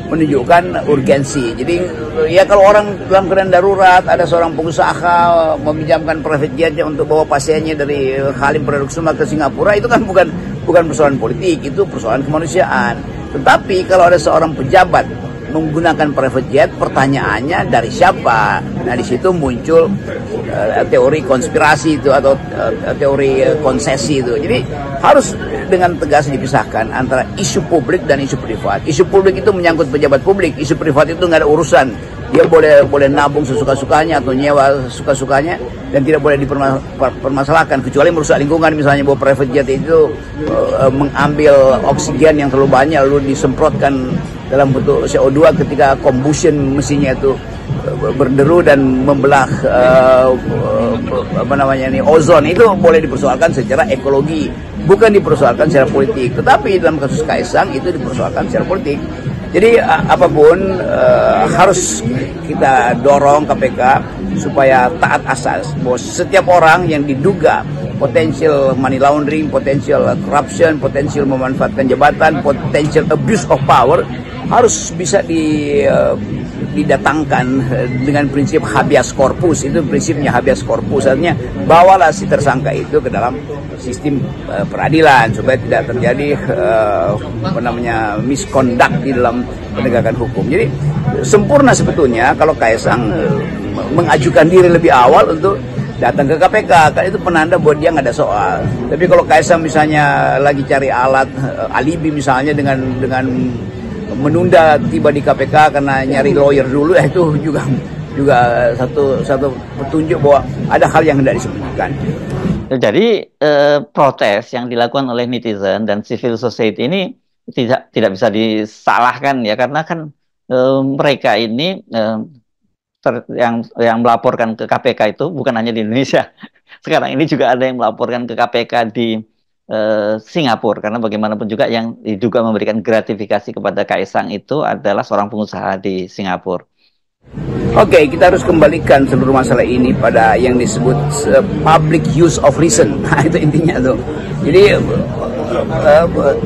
menunjukkan urgensi. Jadi ya kalau orang dalam keadaan darurat, ada seorang pengusaha meminjamkan private jetnya untuk bawa pasiennya dari Halim Perdana Kusuma ke Singapura, itu kan bukan persoalan politik, itu persoalan kemanusiaan. Tetapi kalau ada seorang pejabat menggunakan private jet, pertanyaannya dari siapa? Nah, di situ muncul teori konspirasi itu atau teori konsesi itu. Jadi harus dengan tegas dipisahkan antara isu publik dan isu privat. Isu publik itu menyangkut pejabat publik, isu privat itu nggak ada urusan. Dia boleh nabung sesuka-sukanya atau nyewa suka-sukanya dan tidak boleh dipermasalahkan kecuali merusak lingkungan. Misalnya bahwa private jet itu mengambil oksigen yang terlalu banyak lalu disemprotkan dalam bentuk CO2 ketika combustion mesinnya itu berderu dan membelah ozon, itu boleh dipersoalkan secara ekologi, bukan dipersoalkan secara politik. Tetapi dalam kasus Kaesang itu dipersoalkan secara politik. Jadi apapun harus kita dorong KPK supaya taat asas bahwa setiap orang yang diduga potensial money laundering, potensial corruption, potensial memanfaatkan jabatan, potensial abuse of power harus bisa didatangkan dengan prinsip habeas corpus. Itu prinsipnya habeas corpus, artinya bawalah si tersangka itu ke dalam sistem peradilan supaya tidak terjadi misconduct di dalam penegakan hukum. Jadi sempurna sebetulnya kalau Kaesang mengajukan diri lebih awal untuk datang ke KPK, kan itu penanda buat dia nggak ada soal. Tapi kalau Kaesang misalnya lagi cari alat alibi misalnya dengan menunda tiba di KPK karena nyari lawyer dulu, itu juga satu petunjuk bahwa ada hal yang hendak disembunyikan. Jadi protes yang dilakukan oleh netizen dan civil society ini tidak bisa disalahkan ya, karena kan mereka ini yang melaporkan ke KPK itu bukan hanya di Indonesia. Sekarang ini juga ada yang melaporkan ke KPK di Singapura, karena bagaimanapun juga yang diduga memberikan gratifikasi kepada Kaesang itu adalah seorang pengusaha di Singapura. Oke, kita harus kembalikan seluruh masalah ini pada yang disebut public use of reason. Nah, itu intinya tuh. Jadi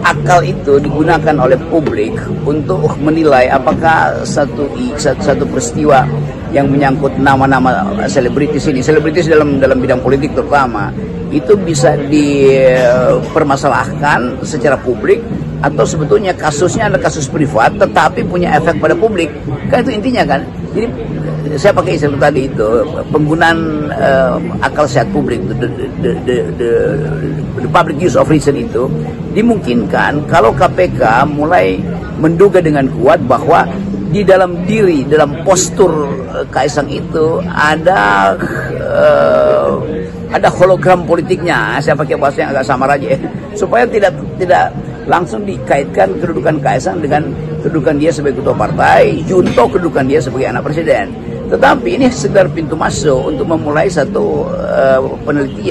akal itu digunakan oleh publik untuk menilai apakah satu peristiwa yang menyangkut nama-nama selebritis ini, selebritis dalam bidang politik terutama, itu bisa dipermasalahkan secara publik atau sebetulnya kasusnya adalah kasus privat tetapi punya efek pada publik. Kan itu intinya kan. Jadi saya pakai istilah tadi itu, penggunaan akal sehat publik, the public use of reason itu dimungkinkan kalau KPK mulai menduga dengan kuat bahwa di dalam postur Kaesang itu ada hologram politiknya. Saya pakai bahasa yang agak samar aja ya, supaya tidak langsung dikaitkan kedudukan Kaesang dengan kedudukan dia sebagai ketua partai, junto kedudukan dia sebagai anak presiden. Tetapi ini sekedar pintu masuk untuk memulai satu penelitian.